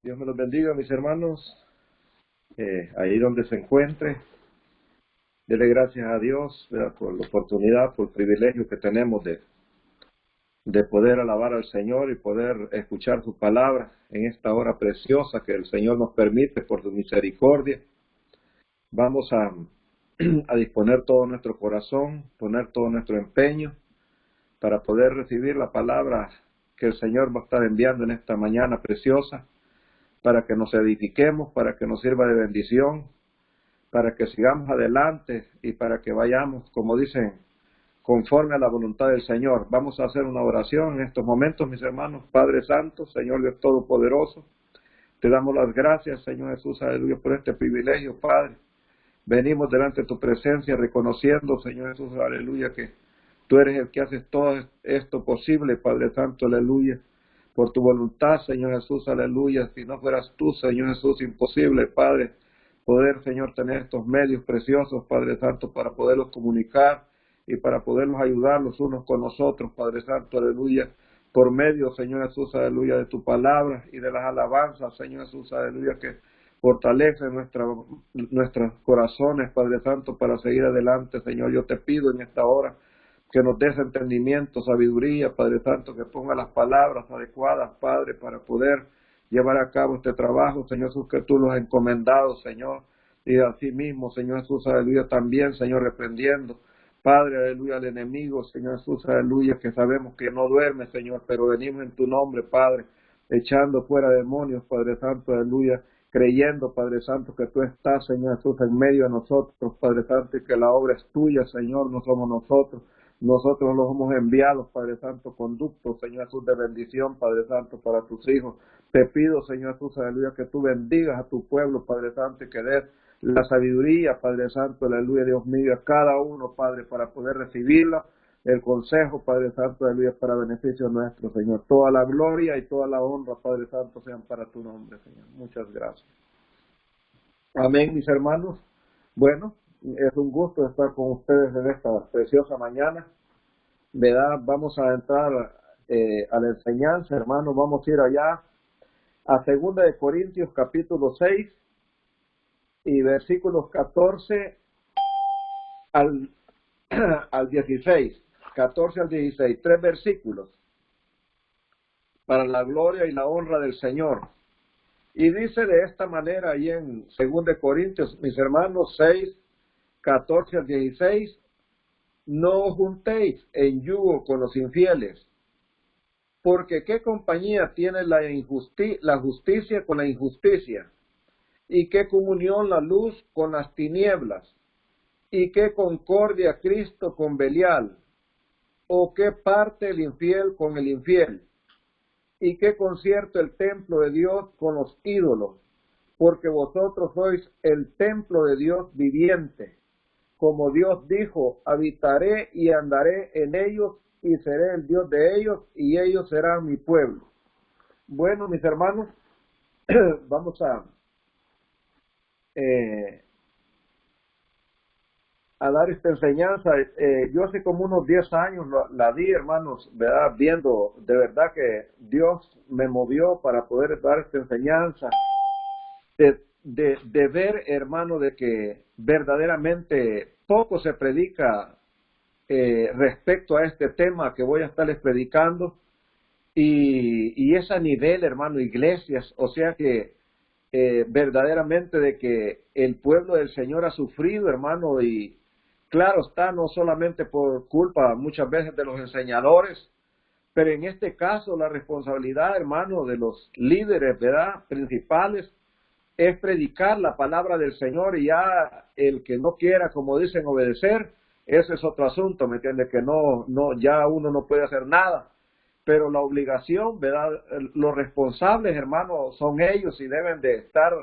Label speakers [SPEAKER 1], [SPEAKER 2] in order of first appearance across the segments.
[SPEAKER 1] Dios me los bendiga, mis hermanos, ahí donde se encuentre. Dele gracias a Dios, ¿verdad?, por la oportunidad, por el privilegio que tenemos de poder alabar al Señor y poder escuchar su palabra en esta hora preciosa que el Señor nos permite por su misericordia. Vamos a disponer todo nuestro corazón, poner todo nuestro empeño para poder recibir la palabra que el Señor va a estar enviando en esta mañana preciosa, para que nos edifiquemos, para que nos sirva de bendición, para que sigamos adelante y para que vayamos, como dicen, conforme a la voluntad del Señor. Vamos a hacer una oración en estos momentos, mis hermanos. Padre Santo, Señor Dios Todopoderoso, te damos las gracias, Señor Jesús, aleluya, por este privilegio, Padre. Venimos delante de tu presencia reconociendo, Señor Jesús, aleluya, que tú eres el que haces todo esto posible, Padre Santo, aleluya. Por tu voluntad, Señor Jesús, aleluya. Si no fueras tú, Señor Jesús, imposible, Padre, poder, Señor, tener estos medios preciosos, Padre Santo, para poderlos comunicar y para poderlos ayudar los unos con nosotros, Padre Santo, aleluya. Por medio, Señor Jesús, aleluya, de tu palabra y de las alabanzas, Señor Jesús, aleluya, que fortalecen nuestros corazones, Padre Santo, para seguir adelante, Señor. Yo te pido en esta hora que nos des entendimiento, sabiduría, Padre Santo, que ponga las palabras adecuadas, Padre, para poder llevar a cabo este trabajo, Señor Jesús, que tú los has encomendado, Señor, y así mismo, Señor Jesús, aleluya, también, Señor, reprendiendo, Padre, aleluya, al enemigo, Señor Jesús, aleluya, que sabemos que no duerme, Señor, pero venimos en tu nombre, Padre, echando fuera demonios, Padre Santo, aleluya, creyendo, Padre Santo, que tú estás, Señor Jesús, en medio de nosotros, Padre Santo, y que la obra es tuya, Señor, no somos nosotros. Nosotros los hemos enviado, Padre Santo, conductos, Señor Jesús, de bendición, Padre Santo, para tus hijos. Te pido, Señor Jesús, aleluya, que tú bendigas a tu pueblo, Padre Santo, y que des la sabiduría, Padre Santo, aleluya, Dios mío, a cada uno, Padre, para poder recibirla, el consejo, Padre Santo, aleluya, para beneficio nuestro, Señor. Toda la gloria y toda la honra, Padre Santo, sean para tu nombre, Señor. Muchas gracias. Amén, mis hermanos. Bueno, es un gusto estar con ustedes en esta preciosa mañana. ¿Verdad? Vamos a entrar a la enseñanza, hermanos. Vamos a ir allá a 2 de Corintios capítulo 6 y versículos 14 al 16. 14 al 16, 3 versículos para la gloria y la honra del Señor. Y dice de esta manera ahí en 2 de Corintios, mis hermanos, 6, 14 al 16, no os juntéis en yugo con los infieles, porque ¿qué compañía tiene la justicia con la injusticia? ¿Y qué comunión la luz con las tinieblas? ¿Y qué concordia Cristo con Belial? ¿O qué parte el infiel con el infiel? ¿Y qué concierto el templo de Dios con los ídolos? Porque vosotros sois el templo de Dios viviente. Como Dios dijo, habitaré y andaré en ellos y seré el Dios de ellos y ellos serán mi pueblo. Bueno, mis hermanos, vamos a dar esta enseñanza. Yo hace como unos 10 años la di, hermanos, ¿verdad? Viendo de verdad que Dios me movió para poder dar esta enseñanza. De ver, hermano, de que verdaderamente poco se predica respecto a este tema que voy a estarles predicando, y es a nivel, hermano, iglesias, o sea que verdaderamente de que el pueblo del Señor ha sufrido, hermano, y claro está, no solamente por culpa muchas veces de los enseñadores, pero en este caso la responsabilidad, hermano, de los líderes, ¿verdad?, principales, es predicar la palabra del Señor, y ya el que no quiera, como dicen, obedecer, ese es otro asunto, ¿me entiende? Que ya uno no puede hacer nada, pero la obligación, ¿verdad?, los responsables, hermanos, son ellos y deben de estar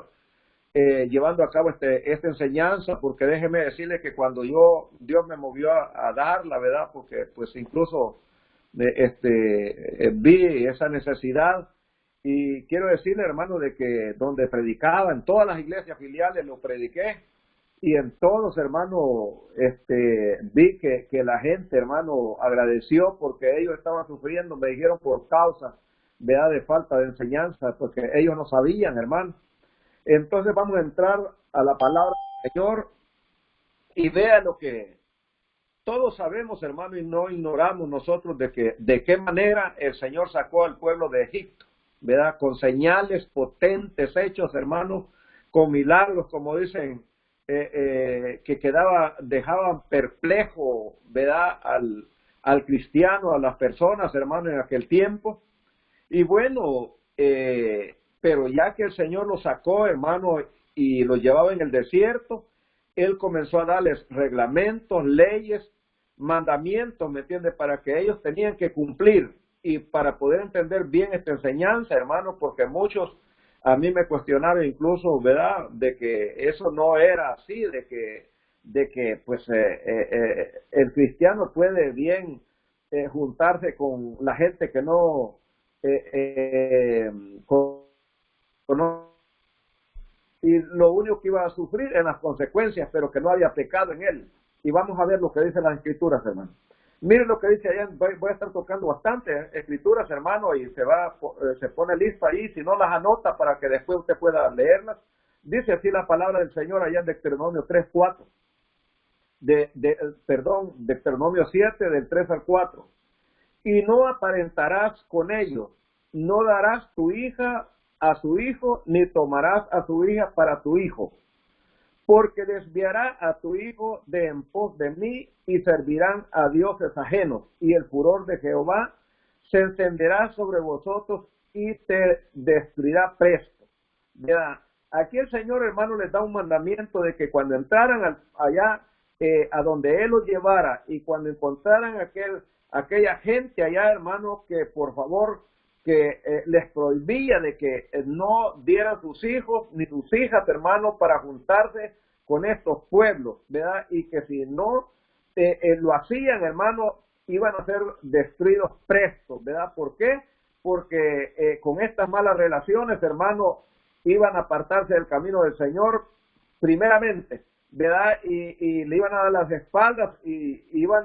[SPEAKER 1] llevando a cabo esta enseñanza, porque déjeme decirle que cuando Dios me movió a darla, ¿verdad?, porque pues incluso vi esa necesidad. Y quiero decirle, hermano, de que donde predicaba, en todas las iglesias filiales lo prediqué, y en todos, hermano, vi que la gente, hermano, agradeció porque ellos estaban sufriendo, me dijeron, por causa ¿verdad? De falta de enseñanza, porque ellos no sabían, hermano. Entonces vamos a entrar a la palabra del Señor y vea lo que todos sabemos, hermano, y no ignoramos nosotros de qué manera el Señor sacó al pueblo de Egipto, ¿verdad? Con señales potentes hechos, hermano, con milagros, como dicen, que dejaban perplejo, ¿verdad? Al cristiano, a las personas, hermano, en aquel tiempo. Y bueno, pero ya que el Señor los sacó, hermano, y los llevaba en el desierto, Él comenzó a darles reglamentos, leyes, mandamientos, ¿me entiende? Para que ellos tenían que cumplir y para poder entender bien esta enseñanza, hermano, porque muchos a mí me cuestionaron incluso, ¿verdad? De que eso no era así, de que pues el cristiano puede bien juntarse con la gente que no conoce, y lo único que iba a sufrir en las consecuencias, pero que no había pecado en él. Y vamos a ver lo que dicen las escrituras, hermano. Miren lo que dice allá, voy a estar tocando bastante escrituras, hermano, y se pone listo ahí, si no las anota para que después usted pueda leerlas. Dice así la palabra del Señor allá en Deuteronomio 3:4. Deuteronomio 7, del 3 al 4. Y no aparentarás con ellos, no darás tu hija a su hijo, ni tomarás a su hija para tu hijo, porque desviará a tu hijo de en pos de mí, y servirán a dioses ajenos, y el furor de Jehová se encenderá sobre vosotros y te destruirá presto. ¿Verdad? Aquí el Señor, hermano, les da un mandamiento de que cuando entraran allá a donde Él los llevara, y cuando encontraran aquella gente allá, hermano, que por favor que les prohibía de que no dieran sus hijos ni sus hijas, hermano, para juntarse con estos pueblos, ¿verdad? Y que si no lo hacían, hermano, iban a ser destruidos presto, ¿verdad? ¿Por qué? Porque con estas malas relaciones, hermano, iban a apartarse del camino del Señor primeramente, ¿verdad? Y le iban a dar las espaldas y iban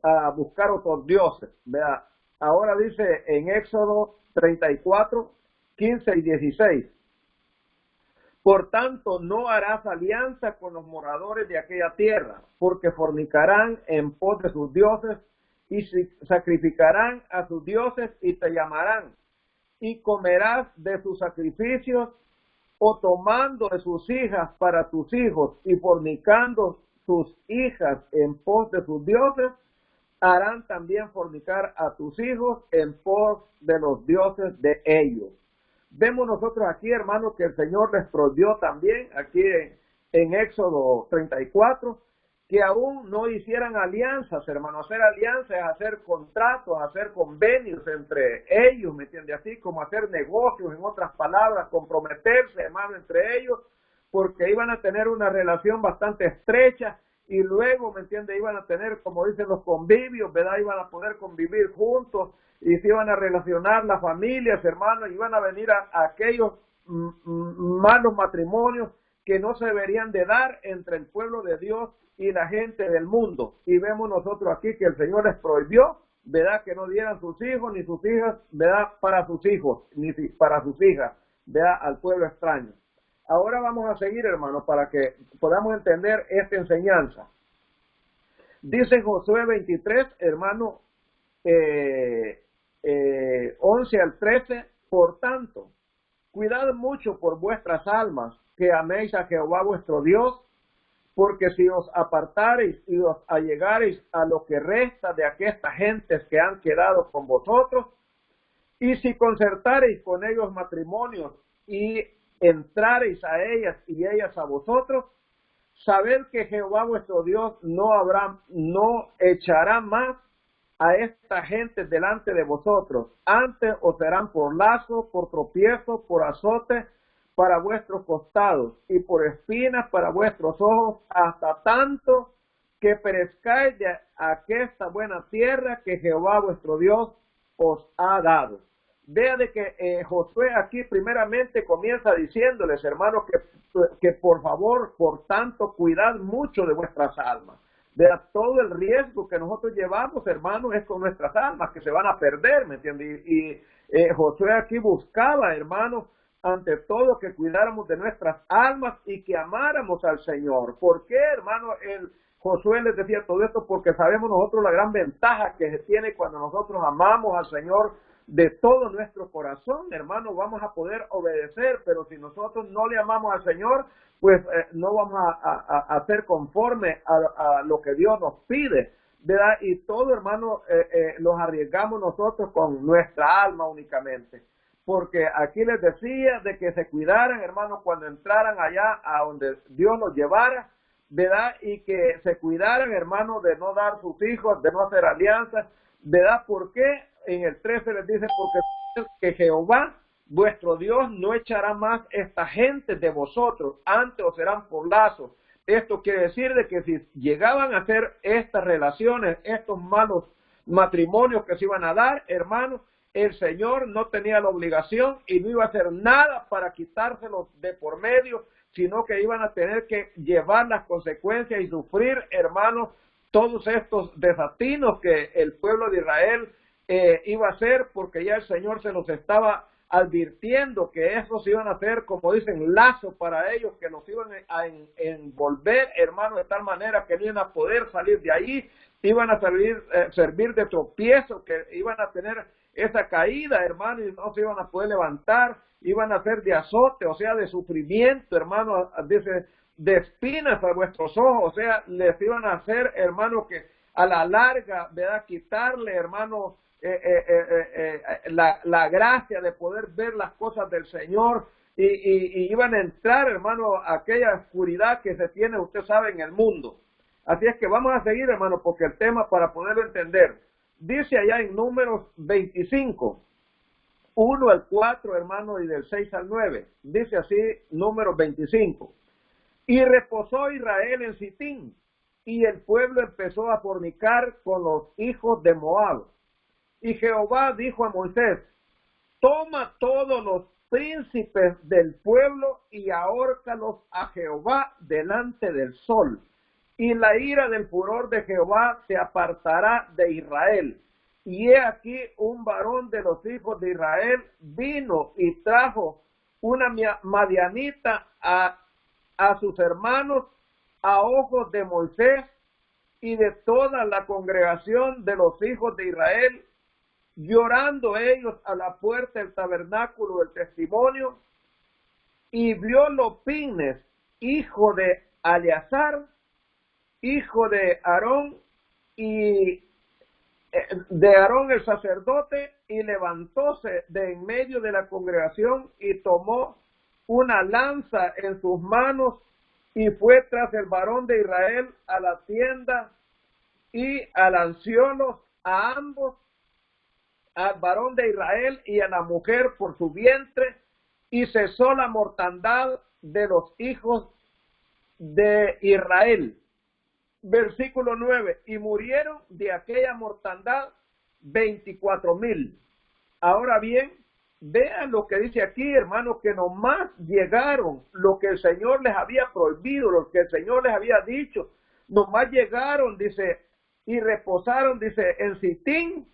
[SPEAKER 1] a buscar otros dioses, ¿verdad? Ahora dice en Éxodo 34, 15 y 16. Por tanto, no harás alianza con los moradores de aquella tierra, porque fornicarán en pos de sus dioses y sacrificarán a sus dioses y te llamarán, y comerás de sus sacrificios, o tomando de sus hijas para tus hijos y fornicando sus hijas en pos de sus dioses, harán también fornicar a tus hijos en pos de los dioses de ellos. Vemos nosotros aquí, hermanos, que el Señor les prohibió también, aquí en Éxodo 34, que aún no hicieran alianzas, hermanos. Hacer alianzas es hacer contratos, hacer convenios entre ellos, ¿me entiende? Así como hacer negocios, en otras palabras, comprometerse, hermano, entre ellos, porque iban a tener una relación bastante estrecha. Y luego, ¿me entiende? Iban a tener, como dicen, los convivios, ¿verdad? Iban a poder convivir juntos y se iban a relacionar las familias, hermanos, y iban a venir a aquellos malos matrimonios que no se deberían de dar entre el pueblo de Dios y la gente del mundo. Y vemos nosotros aquí que el Señor les prohibió, ¿verdad? Que no dieran sus hijos ni sus hijas, ¿verdad? Para sus hijos, ni para sus hijas, ¿verdad? Al pueblo extraño. Ahora vamos a seguir, hermanos, para que podamos entender esta enseñanza. Dice Josué 23, hermano, 11 al 13, por tanto, cuidad mucho por vuestras almas, que améis a Jehová vuestro Dios, porque si os apartareis y os allegareis a lo que resta de aquestas gentes que han quedado con vosotros, y si concertareis con ellos matrimonios y entrareis a ellas y ellas a vosotros, sabed que Jehová vuestro Dios no echará más a esta gente delante de vosotros. Antes os serán por lazo, por tropiezo, por azote para vuestros costados y por espinas para vuestros ojos, hasta tanto que perezcáis de aquesta buena tierra que Jehová vuestro Dios os ha dado. Vea de que Josué aquí primeramente comienza diciéndoles, hermanos, que por favor, por tanto, cuidad mucho de vuestras almas. Vea, todo el riesgo que nosotros llevamos, hermanos, es con nuestras almas, que se van a perder, ¿me entiende? Y Josué aquí buscaba, hermanos, ante todo que cuidáramos de nuestras almas y que amáramos al Señor. ¿Por qué, hermano? Josué les decía todo esto porque sabemos nosotros la gran ventaja que se tiene cuando nosotros amamos al Señor de todo nuestro corazón, hermano, vamos a poder obedecer, pero si nosotros no le amamos al Señor, pues no vamos a hacer conforme a lo que Dios nos pide, ¿verdad? Y todo, hermano, los arriesgamos nosotros con nuestra alma únicamente. Porque aquí les decía de que se cuidaran, hermanos, cuando entraran allá a donde Dios los llevara, ¿verdad? Y que se cuidaran, hermanos, de no dar sus hijos, de no hacer alianzas, ¿verdad? ¿Por qué? En el 13 les dice, porque que Jehová, vuestro Dios, no echará más esta gente de vosotros, antes os serán por lazos. Esto quiere decir de que si llegaban a hacer estas relaciones, estos malos matrimonios que se iban a dar, hermanos, el Señor no tenía la obligación y no iba a hacer nada para quitárselos de por medio, sino que iban a tener que llevar las consecuencias y sufrir, hermanos, todos estos desatinos que el pueblo de Israel iba a hacer, porque ya el Señor se los estaba advirtiendo que esos iban a ser, como dicen, lazo para ellos, que los iban a envolver, hermanos, de tal manera que no iban a poder salir de ahí, iban a servir de tropiezo, que iban a tener esa caída, hermano, y no se iban a poder levantar, iban a ser de azote, o sea, de sufrimiento, hermano, de espinas a vuestros ojos, o sea, les iban a hacer, hermano, que a la larga, ¿verdad? Quitarle, hermano, la gracia de poder ver las cosas del Señor y iban a entrar, hermano, a aquella oscuridad que se tiene, usted sabe, en el mundo. Así es que vamos a seguir, hermano, porque el tema, para poderlo entender, dice allá en Números 25, 1 al 4, hermano, y del 6 al 9, dice así, Números 25, y reposó Israel en Sitín, y el pueblo empezó a fornicar con los hijos de Moab. Y Jehová dijo a Moisés, toma todos los príncipes del pueblo y ahórcalos a Jehová delante del sol. Y la ira del furor de Jehová se apartará de Israel. Y he aquí un varón de los hijos de Israel vino y trajo una madianita a sus hermanos a ojos de Moisés y de toda la congregación de los hijos de Israel, llorando ellos a la puerta del tabernáculo del testimonio, y vio Lopines, hijo de Eleazar, hijo de Aarón, y de Aarón el sacerdote, y levantóse de en medio de la congregación y tomó una lanza en sus manos y fue tras el varón de Israel a la tienda y alanciólos a ambos, al varón de Israel y a la mujer por su vientre, y cesó la mortandad de los hijos de Israel. Versículo 9, y murieron de aquella mortandad 24,000. Ahora bien, vean lo que dice aquí, hermanos, que nomás llegaron lo que el Señor les había prohibido, lo que el Señor les había dicho, nomás llegaron, dice, y reposaron, dice, en Sitín,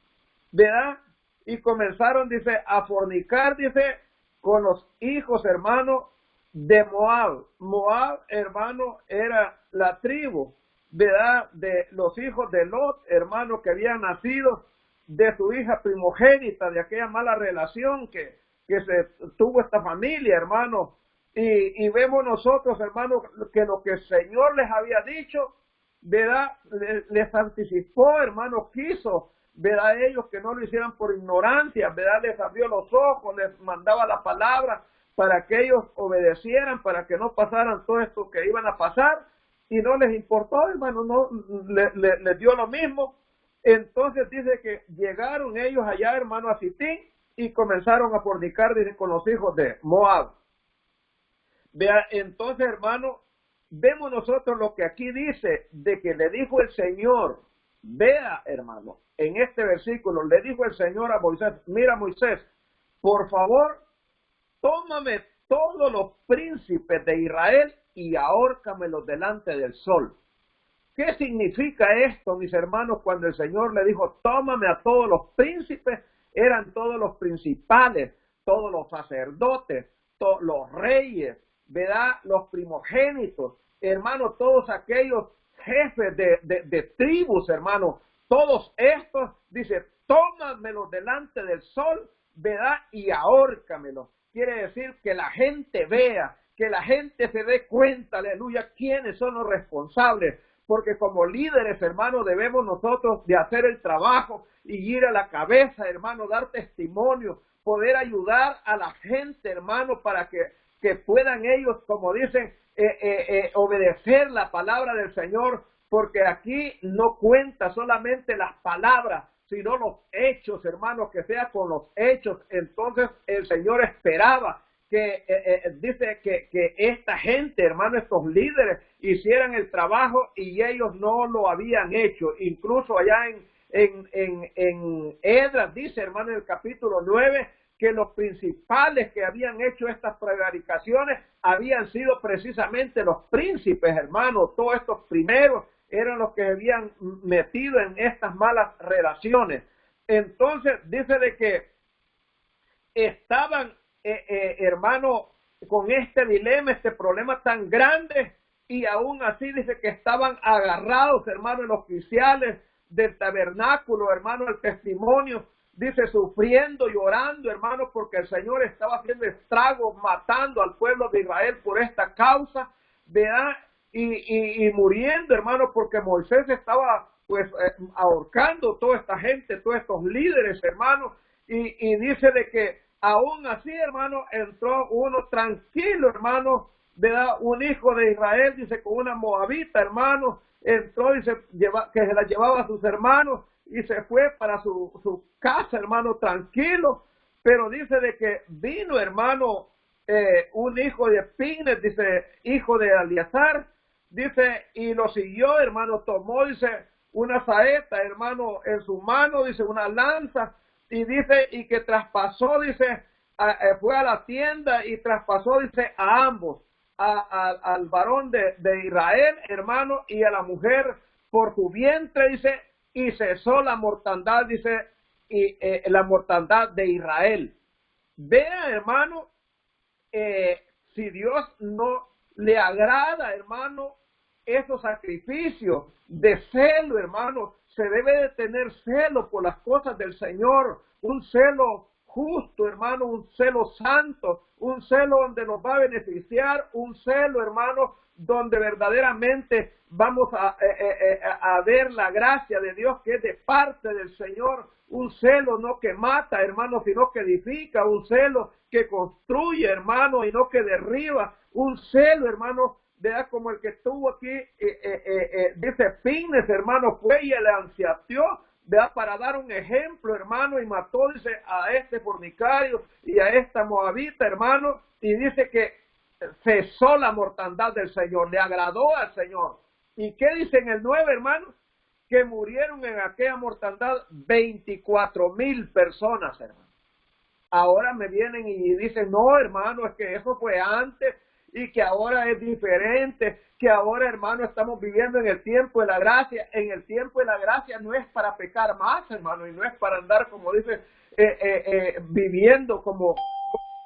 [SPEAKER 1] ¿verdad? Y comenzaron, dice, a fornicar, dice, con los hijos, hermano, de Moab. Moab, hermano, era la tribu, ¿verdad? De los hijos de Lot, hermano, que habían nacido de su hija primogénita, de aquella mala relación que se tuvo esta familia, hermano. Y vemos nosotros, hermano, que lo que el Señor les había dicho, ¿verdad? Les anticipó, hermano, quiso, ¿verdad? Ellos que no lo hicieran por ignorancia, ¿verdad? Les abrió los ojos, les mandaba la palabra para que ellos obedecieran, para que no pasaran todo esto que iban a pasar, y no les importó, hermano, no les dio lo mismo. Entonces dice que llegaron ellos allá, hermano, a Sitín, y comenzaron a fornicar, dice, con los hijos de Moab. Vea, entonces, hermano, vemos nosotros lo que aquí dice, de que le dijo el Señor. Vea, hermano, en este versículo le dijo el Señor a Moisés, mira, Moisés, por favor, tómame todos los príncipes de Israel y ahórcamelos delante del sol. ¿Qué significa esto, mis hermanos, cuando el Señor le dijo, tómame a todos los príncipes? eran todos los principales, todos los sacerdotes, todos los reyes, ¿verdad? Los primogénitos, hermano, todos aquellos jefes de tribus, hermano, todos estos, dice, tómamelos delante del sol, ¿verdad? Y ahórcamelos. Quiere decir que la gente vea, que la gente se dé cuenta, aleluya, quiénes son los responsables, porque como líderes, hermano, debemos nosotros de hacer el trabajo y ir a la cabeza, hermano, dar testimonio, poder ayudar a la gente, hermano, para que puedan ellos, como dicen, obedecer la palabra del Señor, porque aquí no cuenta solamente las palabras, sino los hechos, hermanos, que sea con los hechos. Entonces el Señor esperaba que, dice que esta gente, hermano, estos líderes, hicieran el trabajo y ellos no lo habían hecho. Incluso allá en Esdras dice, hermano, en el capítulo 9, que los principales que habían hecho estas prevaricaciones habían sido precisamente los príncipes, hermano. Todos estos primeros eran los que habían metido en estas malas relaciones. Entonces dice de que estaban, hermano, con este dilema, este problema tan grande, y aún así dice que estaban agarrados, hermano, en los oficiales del tabernáculo, hermano, el testimonio, dice, sufriendo, llorando, hermano, porque el Señor estaba haciendo estragos, matando al pueblo de Israel por esta causa, ¿verdad? Y muriendo, hermano, porque Moisés estaba, pues, ahorcando toda esta gente, todos estos líderes, hermano, y dice de que aún así, hermano, entró uno tranquilo, hermano, ¿verdad? Un hijo de Israel, dice, con una moabita, hermano, entró y que se la llevaba a sus hermanos, y se fue para su casa, hermano, tranquilo, pero dice de que vino, hermano, un hijo de Pines, dice, hijo de Eleazar, dice, y lo siguió, hermano, tomó, dice, una saeta, hermano, en su mano, dice, una lanza, y dice, y que traspasó, dice, fue a la tienda y traspasó, dice, a ambos, al varón de Israel, hermano, y a la mujer por su vientre, dice, y cesó la mortandad, dice, y la mortandad de Israel. Vea, hermano, si Dios no le agrada, hermano, esos sacrificios de celo, hermano, se debe de tener celo por las cosas del Señor, un celo justo, hermano, un celo santo, un celo donde nos va a beneficiar, un celo, hermano, donde verdaderamente vamos a ver la gracia de Dios que es de parte del Señor, un celo no que mata, hermano, sino que edifica, un celo que construye, hermano, y no que derriba, un celo, hermano, vea como el que estuvo aquí, dice Pines, hermano, fue y le ansiateó, vea, para dar un ejemplo, hermano, y mató, dice, a este fornicario y a esta moabita, hermano, y dice que cesó la mortandad del Señor, le agradó al Señor. ¿Y qué dice en el 9, hermano? Que murieron en aquella mortandad 24,000 personas, hermano. Ahora me vienen y dicen, no, hermano, es que eso fue antes y que ahora es diferente, que ahora, hermano, estamos viviendo en el tiempo de la gracia. En el tiempo de la gracia no es para pecar más, hermano, y no es para andar, como dice, viviendo como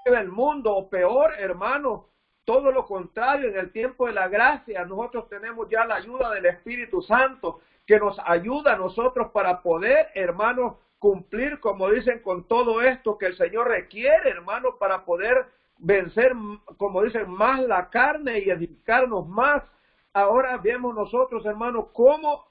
[SPEAKER 1] el mundo, o peor, hermano. Todo lo contrario, en el tiempo de la gracia nosotros tenemos ya la ayuda del Espíritu Santo que nos ayuda a nosotros para poder, hermano, cumplir, como dicen, con todo esto que el Señor requiere, hermano, para poder vencer, como dicen, más la carne y edificarnos más. Ahora vemos nosotros, hermano, cómo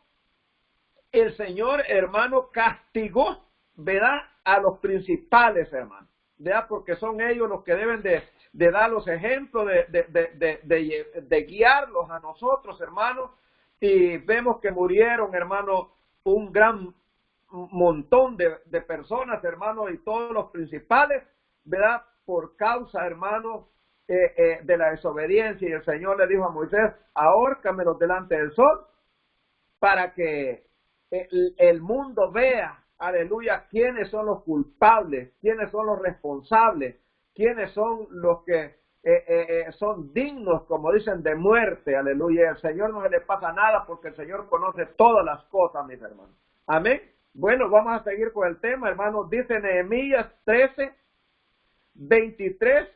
[SPEAKER 1] el Señor, hermano, castigó, ¿verdad?, a los principales, hermano, ¿verdad?, porque son ellos los que deben de dar los ejemplos, de guiarlos a nosotros, hermano, y vemos que murieron, hermano, un gran montón de personas, hermano, y todos los principales, ¿verdad?, por causa, hermano, de la desobediencia. Y el Señor le dijo a Moisés, ahórcamelos delante del sol, para que el mundo vea, aleluya, quiénes son los culpables, quiénes son los responsables, quiénes son los que son dignos, como dicen, de muerte, aleluya. El Señor no se le pasa nada porque el Señor conoce todas las cosas, mis hermanos. Amén. Bueno, vamos a seguir con el tema, hermanos. Dice Nehemías 13, 23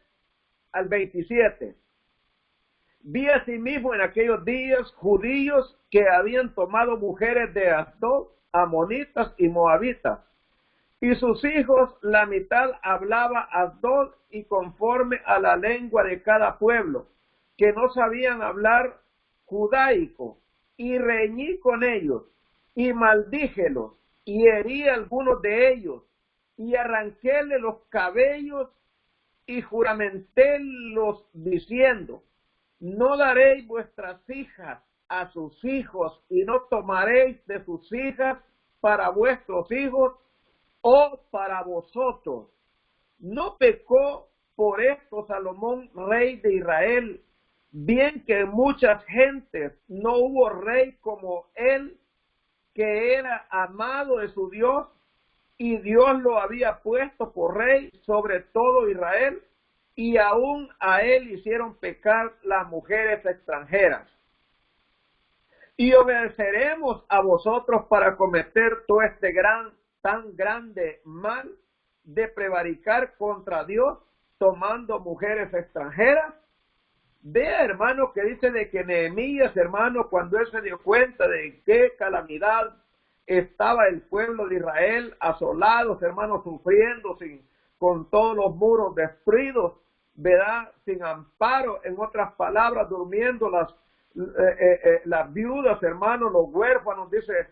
[SPEAKER 1] al 27. Vi asimismo en aquellos días judíos que habían tomado mujeres de Asdod, amonitas y moabitas, y sus hijos, la mitad hablaba Asdod y conforme a la lengua de cada pueblo, que no sabían hablar judaico, y reñí con ellos, y maldíjelos, y herí a algunos de ellos, y arranquéle los cabellos, y juramentélos diciendo: no daréis vuestras hijas a sus hijos, y no tomaréis de sus hijas para vuestros hijos o para vosotros. ¿No pecó por esto Salomón, rey de Israel? Bien que en muchas gentes no hubo rey como él, que era amado de su Dios, y Dios lo había puesto por rey sobre todo Israel, y aún a él hicieron pecar las mujeres extranjeras. Y obedeceremos a vosotros para cometer todo este tan grande mal de prevaricar contra Dios tomando mujeres extranjeras. Vea, hermano, que dice de que Nehemías, hermano, cuando él se dio cuenta de qué calamidad estaba el pueblo de Israel, asolados, hermano, sufriendo, con todos los muros destruidos, ¿verdad? Sin amparo, en otras palabras, durmiendo las viudas, hermano, los huérfanos, dice,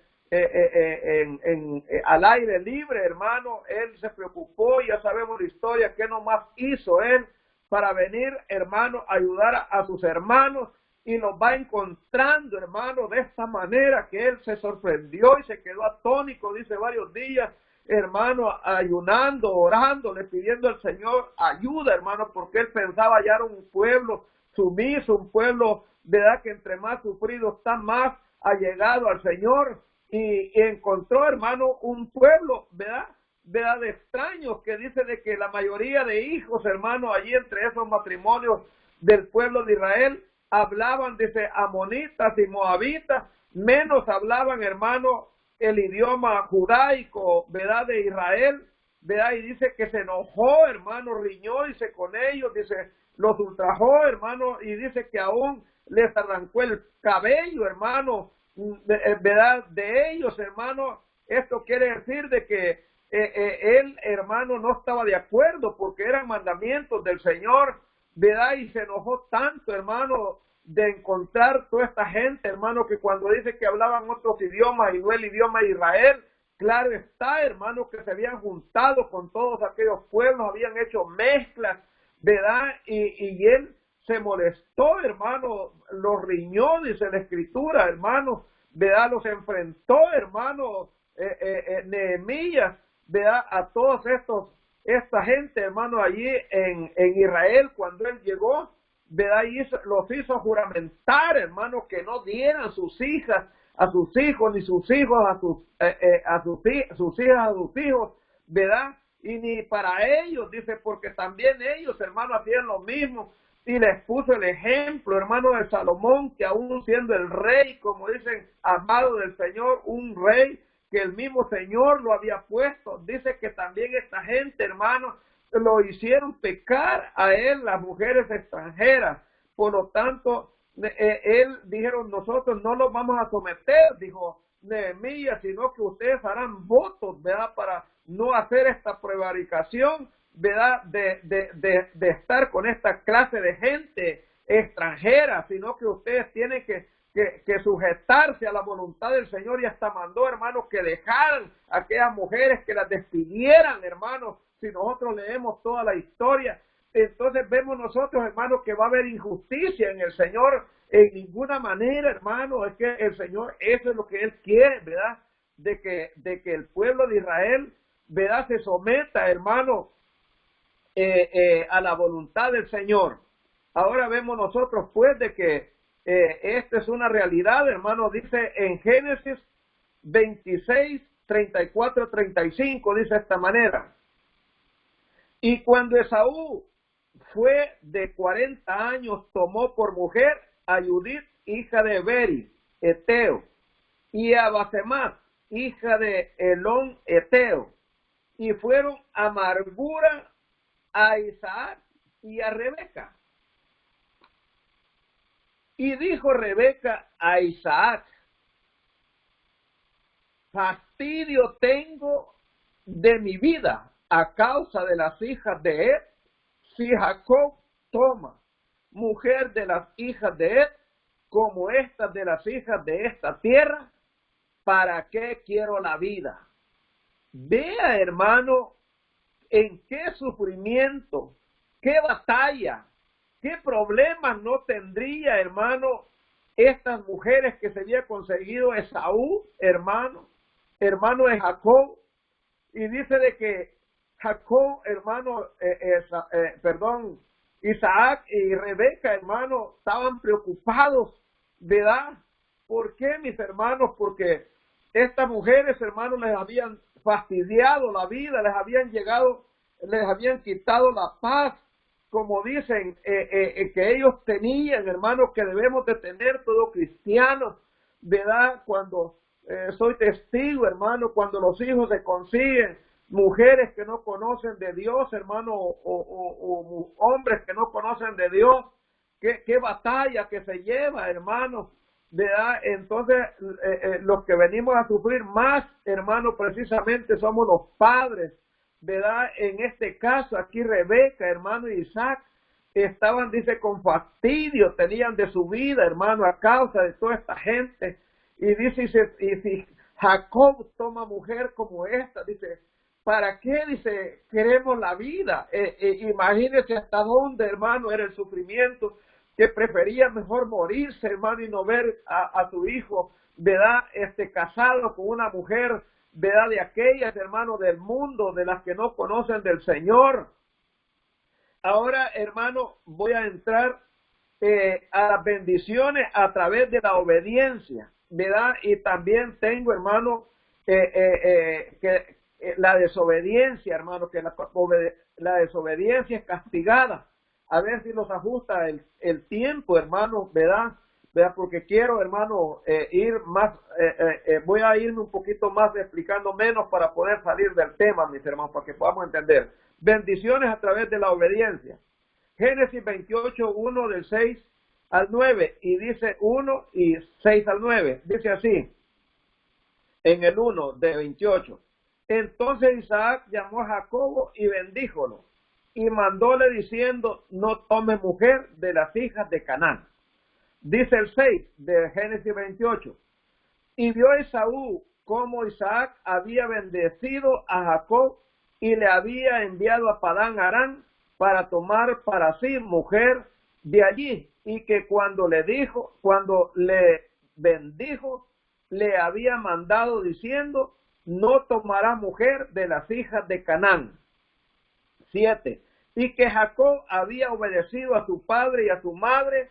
[SPEAKER 1] al aire libre, hermano. Él se preocupó, ya sabemos la historia, qué nomás hizo él para venir, hermano, a ayudar a sus hermanos, y los va encontrando, hermano, de esta manera que él se sorprendió y se quedó atónico, dice, varios días, hermano, ayunando, orando, le pidiendo al Señor ayuda, hermano, porque él pensaba hallar un pueblo sumiso, un pueblo, ¿verdad?, que entre más sufrido está, más allegado al Señor, y encontró, hermano, un pueblo, ¿verdad?, de extraños, que dice de que la mayoría de hijos, hermano, allí entre esos matrimonios del pueblo de Israel, hablaban, dice, amonitas y moabitas, menos hablaban, hermano, el idioma judaico, ¿verdad?, de Israel, ¿verdad? Y dice que se enojó, hermano, riñó, dice, con ellos, dice, los ultrajó, hermano, y dice que aún les arrancó el cabello, hermano, ¿verdad?, de ellos, hermano. Esto quiere decir de que él, hermano, no estaba de acuerdo porque eran mandamientos del Señor, ¿verdad? Y se enojó tanto, hermano, de encontrar toda esta gente, hermano, que cuando dice que hablaban otros idiomas y no el idioma de Israel, claro está, hermano, que se habían juntado con todos aquellos pueblos, habían hecho mezclas, ¿verdad? Y él se molestó, hermano, los riñó, dice la Escritura, hermano, ¿verdad? Los enfrentó, hermano, Nehemías, ¿verdad?, a todos esta gente, hermano, allí en Israel, cuando él llegó, ¿verdad?, y los hizo juramentar, hermano, que no dieran sus hijas a sus hijos, ni sus hijos sus hijas a sus hijos, ¿verdad?, y ni para ellos, dice, porque también ellos, hermano, hacían lo mismo, y les puso el ejemplo, hermano, de Salomón, que aún siendo el rey, como dicen, amado del Señor, un rey que el mismo Señor lo había puesto, dice que también esta gente, hermano, lo hicieron pecar a él, las mujeres extranjeras. Por lo tanto, él dijeron, nosotros no los vamos a someter, dijo Nehemías, sino que ustedes harán votos, ¿verdad?, para no hacer esta prevaricación, ¿verdad?, de estar con esta clase de gente extranjera, sino que ustedes tienen que sujetarse a la voluntad del Señor, y hasta mandó, hermanos, que dejaran a aquellas mujeres, que las despidieran, hermanos. Si nosotros leemos toda la historia, entonces vemos nosotros, hermanos, que va a haber injusticia en el Señor en ninguna manera, hermano. Es que el Señor, eso es lo que Él quiere, ¿verdad?, de que el pueblo de Israel, ¿verdad?, se someta, hermano, a la voluntad del Señor. Ahora vemos nosotros, pues, de que esta es una realidad, hermano. Dice en Génesis 26, 34, 35, dice de esta manera: y cuando Esaú fue de 40 años, tomó por mujer a Judith, hija de Beri, Eteo, y a Basemat, hija de Elón Eteo, y fueron amargura a Isaac y a Rebeca. Y dijo Rebeca a Isaac: fastidio tengo de mi vida a causa de las hijas de Ed. Si Jacob toma mujer de las hijas de Ed, como estas de las hijas de esta tierra, ¿para qué quiero la vida? Vea, hermano, en qué sufrimiento, qué batalla, qué problemas no tendría, hermano, estas mujeres que se había conseguido Esaú, hermano de Jacob. Y dice de que Jacob, hermano, Isaac y Rebeca, hermano, estaban preocupados, ¿verdad? ¿Por qué, mis hermanos? Porque estas mujeres, hermanos, les habían fastidiado la vida, les habían quitado la paz, como dicen que ellos tenían, hermanos, que debemos de tener todo cristiano, ¿verdad? Cuando soy testigo, hermano, cuando los hijos se consiguen mujeres que no conocen de Dios, hermano, o hombres que no conocen de Dios, qué batalla que se lleva, hermano, ¿verdad? Entonces, los que venimos a sufrir más, hermano, precisamente somos los padres, ¿verdad? En este caso, aquí Rebeca, hermano, y Isaac, estaban, dice, con fastidio, tenían de su vida, hermano, a causa de toda esta gente. Y dice, y si Jacob toma mujer como esta, dice, ¿para qué? Dice, queremos la vida. Imagínense hasta dónde, hermano, era el sufrimiento, que prefería mejor morirse, hermano, y no ver a su hijo, ¿verdad? Casado con una mujer, ¿verdad? De aquellas, hermano, del mundo, de las que no conocen del Señor. Ahora, hermano, voy a entrar a las bendiciones a través de la obediencia, ¿verdad? Y también tengo, hermano, que la desobediencia, hermano, que la desobediencia es castigada. A ver si nos ajusta el tiempo, hermano, ¿verdad? Porque quiero, hermano, ir más, voy a irme un poquito más explicando menos para poder salir del tema, mis hermanos, para que podamos entender. Bendiciones a través de la obediencia. Génesis 28, 1 del 6 al 9, y dice 1 y 6 al 9, dice así, en el 1 de 28. Entonces Isaac llamó a Jacobo y bendíjolo, y mandóle diciendo, no tome mujer de las hijas de Canaán. Dice el 6 de Génesis 28, y vio Esaú cómo Isaac había bendecido a Jacob y le había enviado a Padán Aram para tomar para sí mujer de allí, y que cuando le bendijo, le había mandado diciendo, no tomará mujer de las hijas de Canaán. 7. Y que Jacob había obedecido a su padre y a su madre,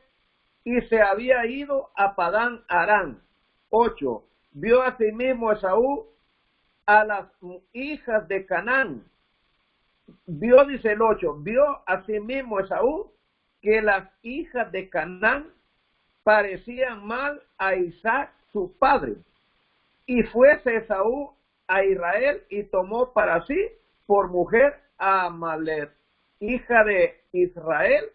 [SPEAKER 1] y se había ido a Padán Aram. 8. Vio asimismo Esaú a las hijas de Canaán. Dice el 8, vio asimismo Esaú que las hijas de Canaán parecían mal a Isaac su padre. Y fuese Esaú a Israel y tomó para sí por mujer a Amalek, hija de Israel,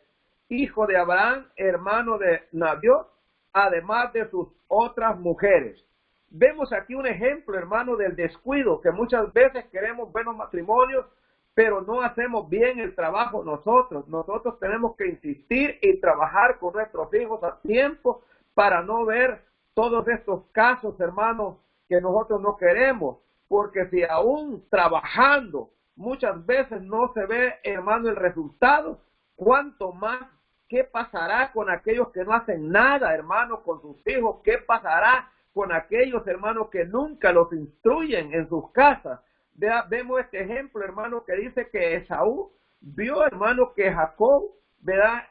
[SPEAKER 1] hijo de Abraham, hermano de Nabiot, además de sus otras mujeres. Vemos aquí un ejemplo, hermano, del descuido, que muchas veces queremos buenos matrimonios, pero no hacemos bien el trabajo nosotros. Nosotros tenemos que insistir y trabajar con nuestros hijos a tiempo para no ver todos estos casos, hermanos, que nosotros no queremos. Porque si aún trabajando muchas veces no se ve, hermano, el resultado, ¿cuánto más? ¿Qué pasará con aquellos que no hacen nada, hermano, con sus hijos? ¿Qué pasará con aquellos, hermanos, que nunca los instruyen en sus casas? Vemos este ejemplo, hermano, que dice que Esaú vio, hermano, que Jacob, ¿verdad?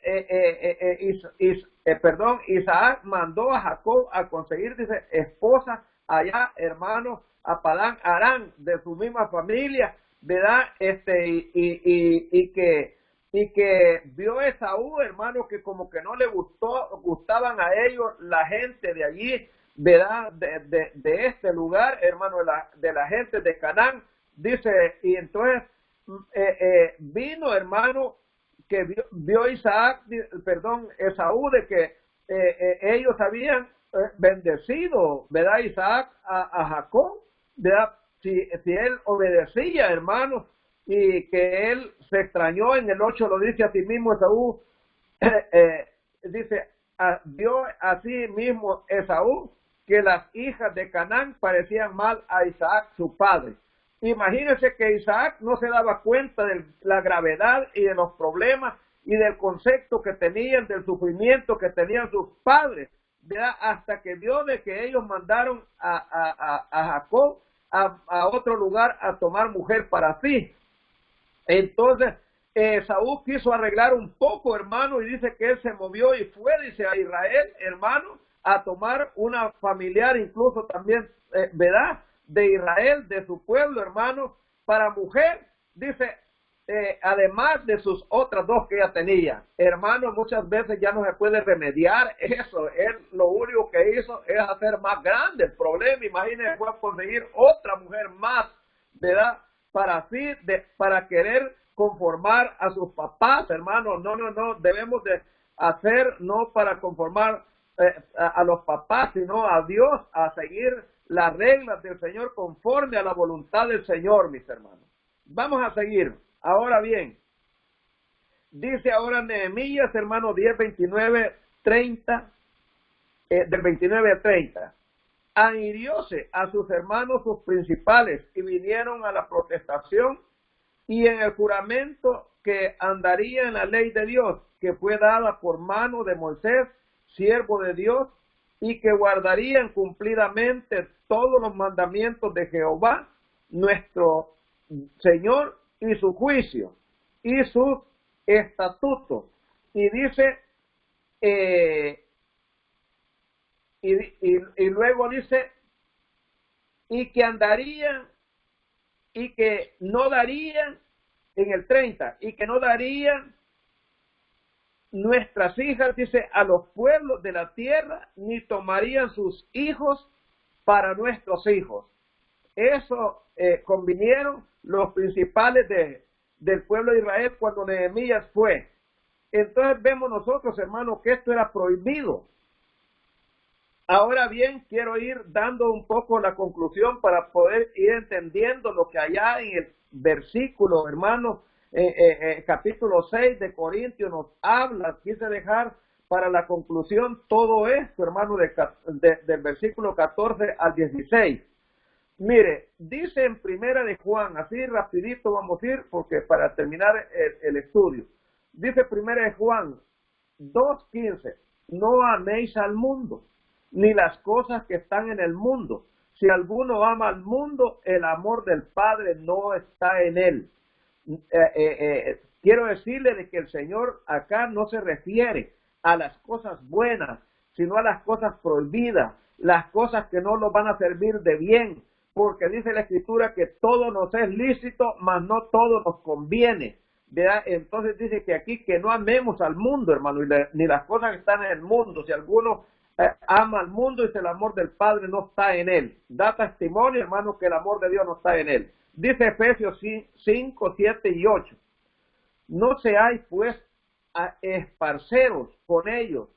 [SPEAKER 1] Isaac mandó a Jacob a conseguir, dice, esposa allá, hermano, a Padán Aram, de su misma familia, ¿verdad? Y que vio Esaú, hermano, que como que no le gustaban a ellos la gente de allí, ¿verdad? De este lugar, hermano, de la gente de Canaán. Dice, y entonces vino, hermano, que vio Isaac, perdón, Esaú, de que ellos habían bendecido, ¿verdad? Isaac a Jacob, ¿verdad? Si él obedecía, hermano, y que él se extrañó, en el 8 lo dice a sí mismo Esaú, dice, vio a sí mismo Esaú que las hijas de Canaán parecían mal a Isaac, su padre. Imagínense que Isaac no se daba cuenta de la gravedad y de los problemas y del concepto que tenían, del sufrimiento que tenían sus padres, ¿verdad? Hasta que vio de que ellos mandaron a Jacob a otro lugar a tomar mujer para sí. Entonces, Saúl quiso arreglar un poco, hermano, y dice que él se movió y fue, dice, a Israel, hermano, a tomar una familiar, incluso también, ¿verdad? De Israel, de su pueblo, hermano, para mujer, dice, además de sus otras dos que ella tenía. Hermano, muchas veces ya no se puede remediar eso. Él lo único que hizo es hacer más grande el problema. Imagínense, fue a conseguir otra mujer más, ¿verdad? Para querer conformar a sus papás, hermano. No, debemos de hacer, no para conformar a los papás, sino a Dios, a seguir las reglas del Señor conforme a la voluntad del Señor, mis hermanos. Vamos a seguir. Ahora bien, dice ahora Nehemías, hermano, 10, 29, 30, del 29 al 30. Anhirióse a sus hermanos sus principales y vinieron a la protestación y en el juramento que andaría en la ley de Dios, que fue dada por mano de Moisés, siervo de Dios, y que guardarían cumplidamente todos los mandamientos de Jehová, nuestro Señor, y su juicio, y sus estatutos. Y dice, y luego dice, y que andarían, y que no darían, en el 30, y que no darían nuestras hijas, dice, a los pueblos de la tierra, ni tomarían sus hijos para nuestros hijos. Eso convinieron los principales del pueblo de Israel cuando Nehemías fue. Entonces vemos nosotros, hermanos, que esto era prohibido. Ahora bien, quiero ir dando un poco la conclusión para poder ir entendiendo lo que allá en el versículo, hermano, capítulo 6 de Corintios nos habla. Quise dejar para la conclusión todo esto, hermano, del versículo 14 al 16. Mire, dice en primera de Juan, así rapidito vamos a ir, porque para terminar el estudio, dice primera de Juan 2:15, no améis al mundo, ni las cosas que están en el mundo. Si alguno ama al mundo, el amor del Padre no está en él. Quiero decirle de que el Señor acá no se refiere a las cosas buenas, sino a las cosas prohibidas, las cosas que no nos van a servir de bien, porque dice la Escritura que todo nos es lícito, mas no todo nos conviene, ¿verdad? Entonces dice que aquí que no amemos al mundo, hermano, ni las cosas que están en el mundo. Si alguno ama al mundo, dice, el amor del Padre no está en él. Da testimonio, hermano, que el amor de Dios no está en él. Dice Efesios 5, 7 y 8. No seáis pues esparceros con ellos,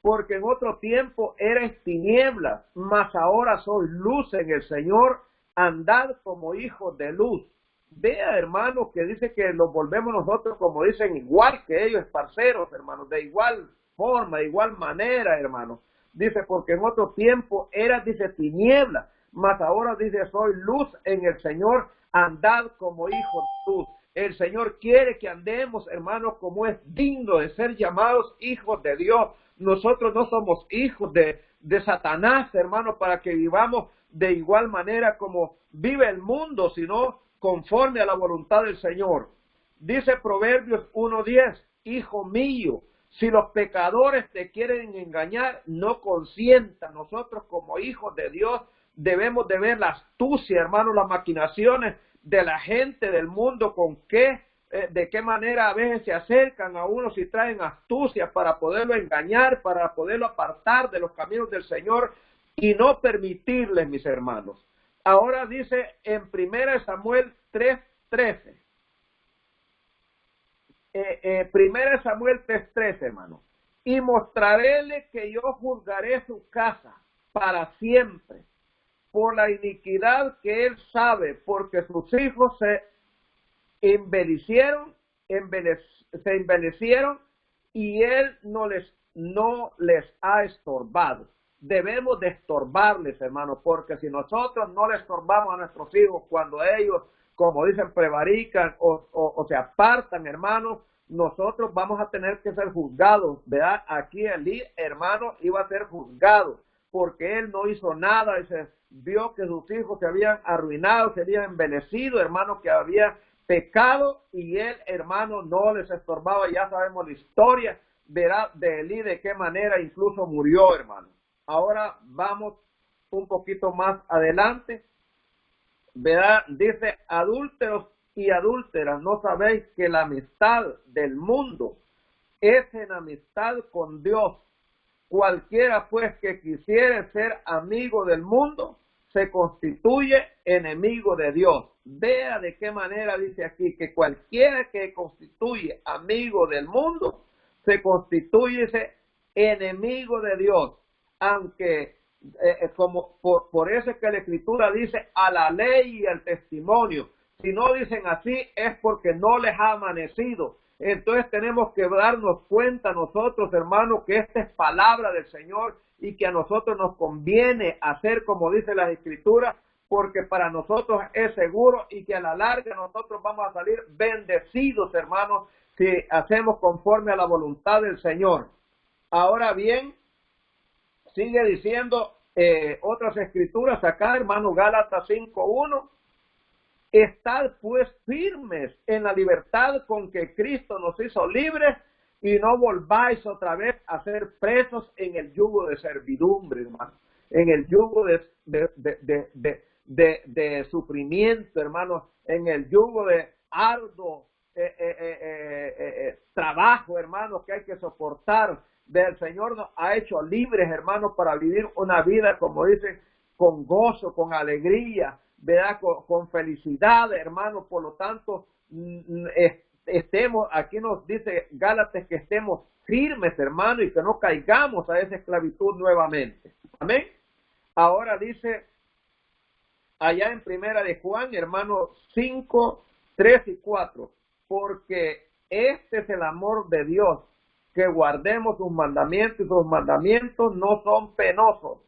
[SPEAKER 1] porque en otro tiempo erais tinieblas, mas ahora sois luz en el Señor, andad como hijos de luz. Vea, hermano, que dice que nos volvemos nosotros, como dicen, igual que ellos, esparceros, hermanos, de igual forma, de igual manera, hermano. Dice, porque en otro tiempo eras, dice, tinieblas, mas ahora dice, soy luz en el Señor, andad como hijos de luz. El Señor quiere que andemos, hermanos, como es digno de ser llamados hijos de Dios. Nosotros no somos hijos de Satanás, hermanos, para que vivamos de igual manera como vive el mundo, sino conforme a la voluntad del Señor. Dice Proverbios 1:10, hijo mío, si los pecadores te quieren engañar, no consientan. Nosotros como hijos de Dios debemos de ver la astucia, hermano, las maquinaciones de la gente del mundo, de qué manera a veces se acercan a uno y traen astucia para poderlo engañar, para poderlo apartar de los caminos del Señor. y no permitirles, mis hermanos. Ahora dice en 1 Samuel 3:13. 1 Samuel 3:13, hermano. Y mostraréle que yo juzgaré su casa para siempre por la iniquidad que él sabe, porque sus hijos se envenecieron y él no les ha estorbado. Debemos de estorbarles, hermanos, porque si nosotros no les estorbamos a nuestros hijos cuando ellos, como dicen, prevarican o se apartan, hermanos, nosotros vamos a tener que ser juzgados, ¿verdad? Aquí Elí, hermano, iba a ser juzgado porque él no hizo nada y se vio que sus hijos se habían arruinado, se habían envenecido, hermano, que había pecado y él, hermano, no les estorbaba. Ya sabemos la historia, verá, de Elí, de qué manera incluso murió, hermano. Ahora vamos un poquito más adelante, verá, dice: adúlteros y adúlteras, ¿no sabéis que la amistad del mundo es enemistad con Dios? Cualquiera pues que quisiere ser amigo del mundo se constituye enemigo de Dios. Vea de qué manera dice aquí que cualquiera que constituye amigo del mundo se constituye enemigo de Dios. Aunque como por eso es que la Escritura dice a la ley y al testimonio. Si no dicen así es porque no les ha amanecido. Entonces tenemos que darnos cuenta nosotros, hermanos, que esta es palabra del Señor y que a nosotros nos conviene hacer como dice la Escritura, porque para nosotros es seguro y que a la larga nosotros vamos a salir bendecidos, hermanos, si hacemos conforme a la voluntad del Señor. Ahora bien, sigue diciendo otras escrituras acá, hermano, Gálatas 5:1. Estad pues firmes en la libertad con que Cristo nos hizo libres y no volváis otra vez a ser presos en el yugo de servidumbre, hermano, en el yugo de sufrimiento, hermano, en el yugo de arduo trabajo, hermano, que hay que soportar. El Señor nos ha hecho libres, hermanos, para vivir una vida, como dice, con gozo, con alegría, ¿verdad? Con felicidad, hermano. Por lo tanto, estemos, aquí nos dice Gálatas que estemos firmes, hermano, y que no caigamos a esa esclavitud nuevamente. Amén. Ahora dice allá en Primera de Juan, hermano, 5:3 y 4, porque este es el amor de Dios, que guardemos sus mandamientos, y sus mandamientos no son penosos,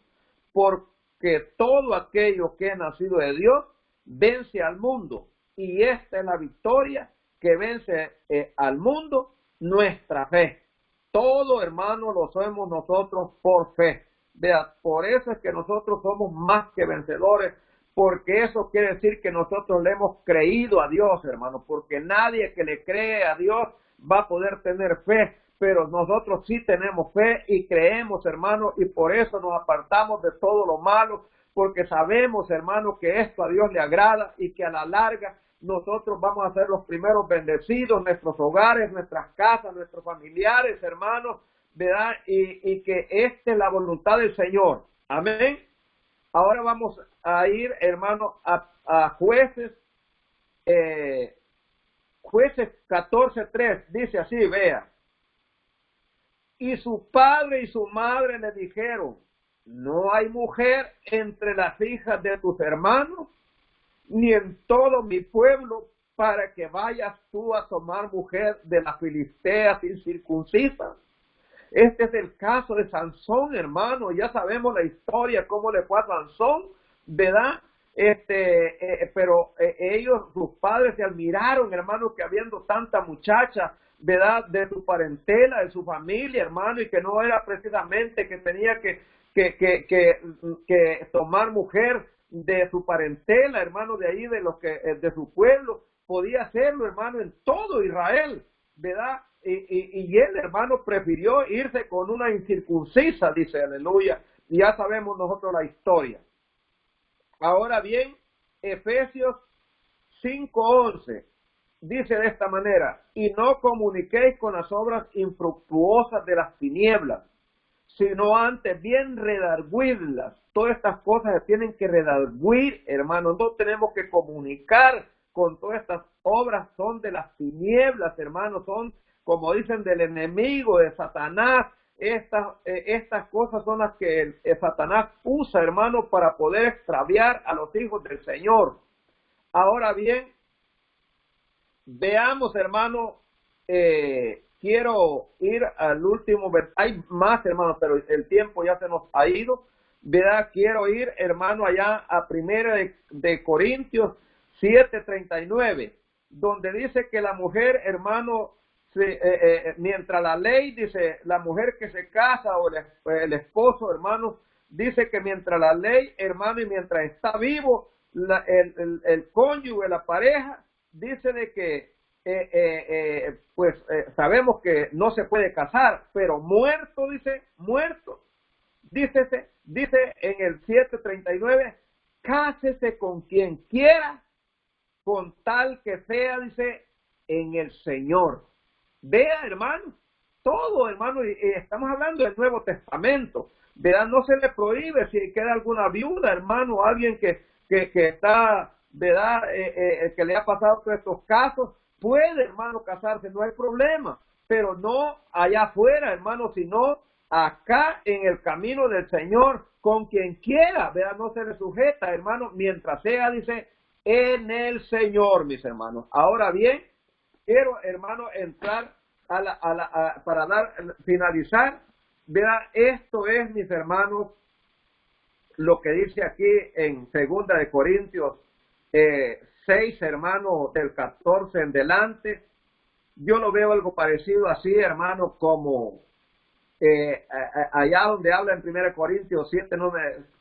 [SPEAKER 1] porque todo aquello que es nacido de Dios vence al mundo, y esta es la victoria que vence al mundo, nuestra fe. Todo, hermano, lo somos nosotros por fe. Vea, por eso es que nosotros somos más que vencedores, porque eso quiere decir que nosotros le hemos creído a Dios, hermano, porque nadie que le cree a Dios va a poder tener fe, pero nosotros sí tenemos fe y creemos, hermano, y por eso nos apartamos de todo lo malo, porque sabemos, hermano, que esto a Dios le agrada y que a la larga nosotros vamos a ser los primeros bendecidos, nuestros hogares, nuestras casas, nuestros familiares, hermanos, ¿verdad? Y que esta es la voluntad del Señor. Amén. Ahora vamos a ir, hermano, a Jueces, Jueces 14:3, dice así, vea. Y su padre y su madre le dijeron: no hay mujer entre las hijas de tus hermanos, ni en todo mi pueblo, para que vayas tú a tomar mujer de las filisteas incircuncisas. Este es el caso de Sansón, hermano. Ya sabemos la historia, cómo le fue a Sansón, ¿verdad? Pero ellos, sus padres, se admiraron, hermano, que habiendo tanta muchacha, ¿verdad?, de su parentela, de su familia, hermano, y que no era precisamente que tenía que tomar mujer de su parentela, hermano, de ahí, de su pueblo, podía hacerlo, hermano, en todo Israel, ¿verdad? Y él, hermano, prefirió irse con una incircuncisa, dice, aleluya. Y ya sabemos nosotros la historia. Ahora bien, Efesios 5:11 dice de esta manera: y no comuniquéis con las obras infructuosas de las tinieblas, sino antes bien redarguirlas. Todas estas cosas se tienen que redarguir, hermanos. No tenemos que comunicar con todas estas obras, son de las tinieblas, hermanos, son, como dicen, del enemigo, de Satanás. Estas cosas son las que Satanás usa, hermanos, para poder extraviar a los hijos del Señor. Ahora bien, veamos, hermano, quiero ir al último, hay más, hermano, pero el tiempo ya se nos ha ido, ¿verdad? Quiero ir, hermano, allá a 1 de Corintios 7:39, donde dice que la mujer, hermano, mientras la ley dice, la mujer que se casa o el esposo, hermano, dice que mientras la ley, hermano, y mientras está vivo, el cónyuge, la pareja, dice de que sabemos que no se puede casar, pero muerto, dice en el 7:39, cásese con quien quiera, con tal que sea, dice, en el Señor. Vea, hermano, todo, hermano, y estamos hablando del Nuevo Testamento, ¿verdad? No se le prohíbe si queda alguna viuda, hermano, alguien que está, ¿verdad? Que le ha pasado todos estos casos, puede, hermano, casarse, no hay problema, pero no allá afuera, hermano, sino acá en el camino del Señor, con quien quiera, ¿verdad? No se le sujeta, hermano, mientras sea, dice, en el Señor, mis hermanos. Ahora bien, quiero, hermano, entrar para finalizar, ¿verdad? Esto es, mis hermanos, lo que dice aquí en 2 de Corintios 6, hermano, del 14 en delante. Yo lo veo algo parecido así, hermano, como allá donde habla en 1 Corintios 7,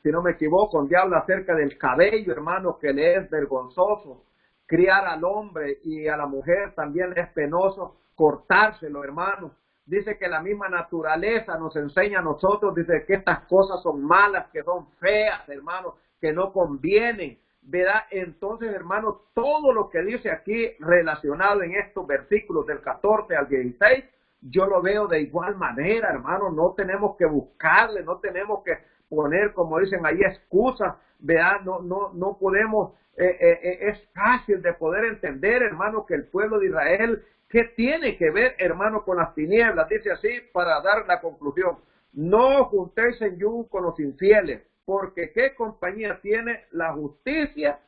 [SPEAKER 1] si no me equivoco, donde habla acerca del cabello, hermano, que le es vergonzoso criar al hombre, y a la mujer también le es penoso cortárselo, hermano. Dice que la misma naturaleza nos enseña a nosotros, dice que estas cosas son malas, que son feas, hermano, que no convienen, ¿verdad? Entonces, hermano, todo lo que dice aquí relacionado en estos versículos del 14 al 16, yo lo veo de igual manera, hermano. No tenemos que buscarle, no tenemos que poner, como dicen ahí, excusas, ¿verdad? No podemos, es fácil de poder entender, hermano, que el pueblo de Israel, ¿qué tiene que ver, hermano, con las tinieblas? Dice así, para dar la conclusión: no juntéis en yugo con los infieles, porque ¿qué compañía tiene la justicia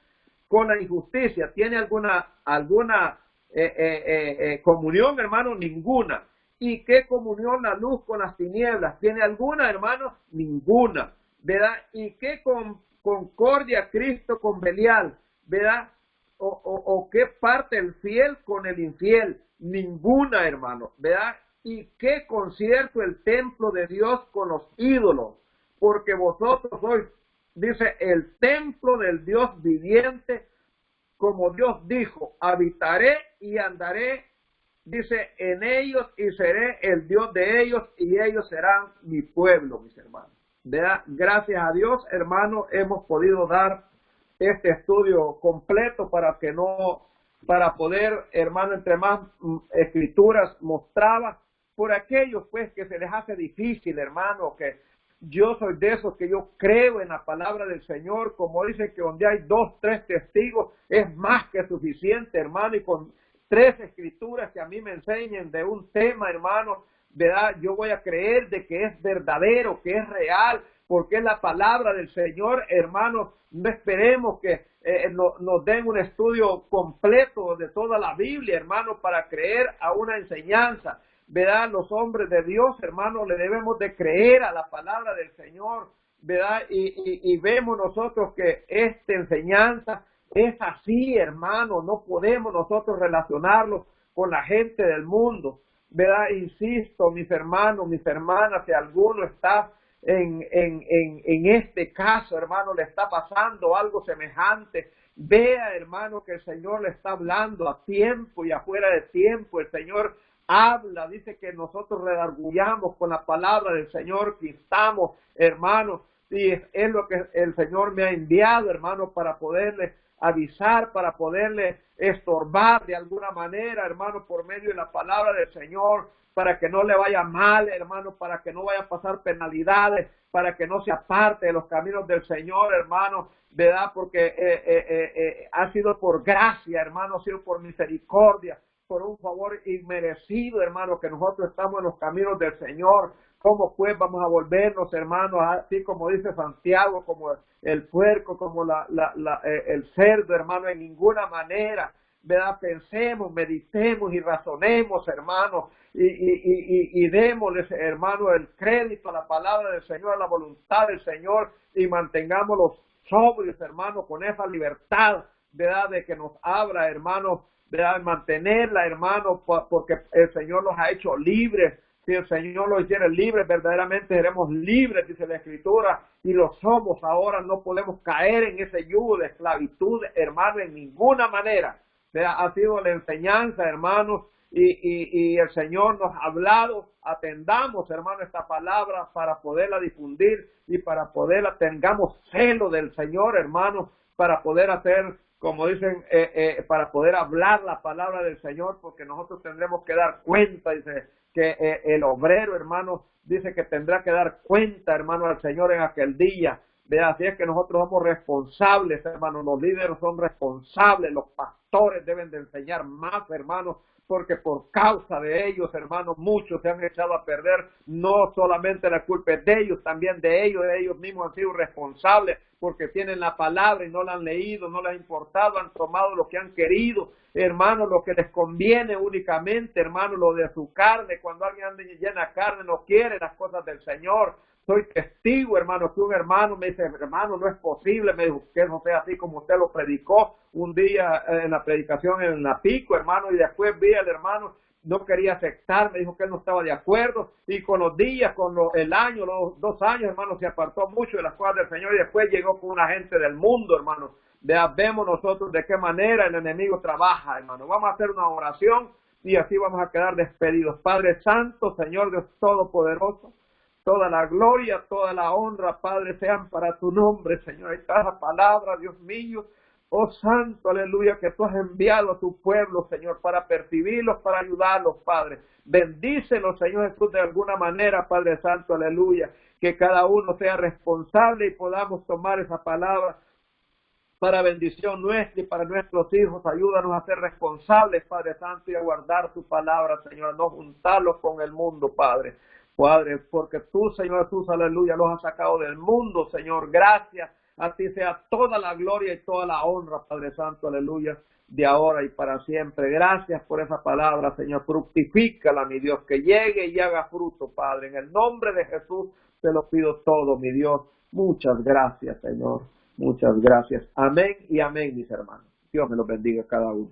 [SPEAKER 1] con la injusticia? ¿Tiene alguna comunión, hermano? Ninguna. ¿Y qué comunión la luz con las tinieblas? ¿Tiene alguna, hermano? Ninguna, ¿verdad? ¿Y qué concordia Cristo con Belial? ¿Verdad? ¿O qué parte el fiel con el infiel? Ninguna, hermano, ¿verdad? ¿Y qué concierto el templo de Dios con los ídolos? Porque vosotros sois, dice, el templo del Dios viviente, como Dios dijo, habitaré y andaré, dice, en ellos, y seré el Dios de ellos, y ellos serán mi pueblo, mis hermanos. ¿Verdad? Gracias a Dios, hermano, hemos podido dar este estudio completo para poder, hermano, entre más escrituras mostraba, por aquellos pues que se les hace difícil, hermano, que yo soy de esos que yo creo en la palabra del Señor, como dice que donde hay 2, 3 testigos es más que suficiente, hermano, y con 3 escrituras que a mí me enseñen de un tema, hermano, ¿verdad? Yo voy a creer de que es verdadero, que es real, porque es la palabra del Señor, hermano. No esperemos que nos den un estudio completo de toda la Biblia, hermano, para creer a una enseñanza, ¿verdad? Los hombres de Dios, hermano, le debemos de creer a la palabra del Señor, ¿verdad? Y vemos nosotros que esta enseñanza es así, hermano. No podemos nosotros relacionarlo con la gente del mundo, ¿verdad? Insisto, mis hermanos, mis hermanas, si alguno está en este caso, hermano, le está pasando algo semejante, vea, hermano, que el Señor le está hablando a tiempo y afuera de tiempo. El Señor habla, dice que nosotros redarguyamos con la palabra del Señor, que estamos, hermano, y es lo que el Señor me ha enviado, hermano, para poderle avisar, para poderle estorbar de alguna manera, hermano, por medio de la palabra del Señor, para que no le vaya mal, hermano, para que no vaya a pasar penalidades, para que no se aparte de los caminos del Señor, hermano, ¿verdad? Porque ha sido por gracia, hermano, ha sido por misericordia, por un favor inmerecido, hermano, que nosotros estamos en los caminos del Señor. ¿Cómo pues vamos a volvernos, hermanos, así como dice Santiago, como el puerco, como el cerdo, hermano? En ninguna manera, ¿verdad? Pensemos, meditemos y razonemos, hermanos, y démosles, hermano, el crédito a la palabra del Señor, a la voluntad del Señor, y mantengámoslos sobrios, hermano, con esa libertad, ¿verdad? De que nos abra, hermano, ¿verdad? Mantenerla, hermano, porque el Señor los ha hecho libres. Si el Señor los hiciera libres, verdaderamente seremos libres, dice la Escritura, y lo somos ahora. No podemos caer en ese yugo de esclavitud, hermano, en ninguna manera. Ha sido la enseñanza, hermanos, y el Señor nos ha hablado. Atendamos, hermano, esta palabra para poderla difundir y para poderla, tengamos celo del Señor, hermano, para poder hacer, como dicen, para poder hablar la palabra del Señor, porque nosotros tendremos que dar cuenta, dice, que el obrero, hermano, dice que tendrá que dar cuenta, hermano, al Señor en aquel día. Así es que nosotros somos responsables, hermano, los líderes son responsables, los pastores deben de enseñar más, hermano, porque por causa de ellos, hermanos, muchos se han echado a perder. No solamente la culpa es de ellos, también de ellos mismos han sido responsables, porque tienen la palabra y no la han leído, no les ha importado, han tomado lo que han querido, hermano, lo que les conviene únicamente, hermano, lo de su carne. Cuando alguien anda llena de carne, no quiere las cosas del Señor. Soy testigo, hermano, que un hermano me dice, hermano, no es posible, me dijo, que eso sea así como usted lo predicó un día en la predicación en la Pico, hermano, y después vi al hermano, no quería aceptar, me dijo que él no estaba de acuerdo, y con los días, el año, los 2 años, hermano, se apartó mucho de las cosas del Señor, y después llegó con una gente del mundo, hermano. Vemos nosotros de qué manera el enemigo trabaja, hermano. Vamos a hacer una oración y así vamos a quedar despedidos. Padre Santo, Señor Dios Todopoderoso, toda la gloria, toda la honra, Padre, sean para tu nombre, Señor. Ahí está la palabra, Dios mío. Oh Santo, aleluya, que tú has enviado a tu pueblo, Señor, para percibirlos, para ayudarlos, Padre. Bendícelos, Señor Jesús, de alguna manera, Padre Santo, aleluya. Que cada uno sea responsable y podamos tomar esa palabra para bendición nuestra y para nuestros hijos. Ayúdanos a ser responsables, Padre Santo, y a guardar tu palabra, Señor, a no juntarlos con el mundo, Padre. Padre, porque tú, Señor Jesús, aleluya, los has sacado del mundo, Señor. Gracias. A ti sea toda la gloria y toda la honra, Padre Santo, aleluya, de ahora y para siempre. Gracias por esa palabra, Señor. Fructifícala, mi Dios, que llegue y haga fruto, Padre. En el nombre de Jesús te lo pido todo, mi Dios. Muchas gracias, Señor. Muchas gracias. Amén y amén, mis hermanos. Dios me los bendiga a cada uno.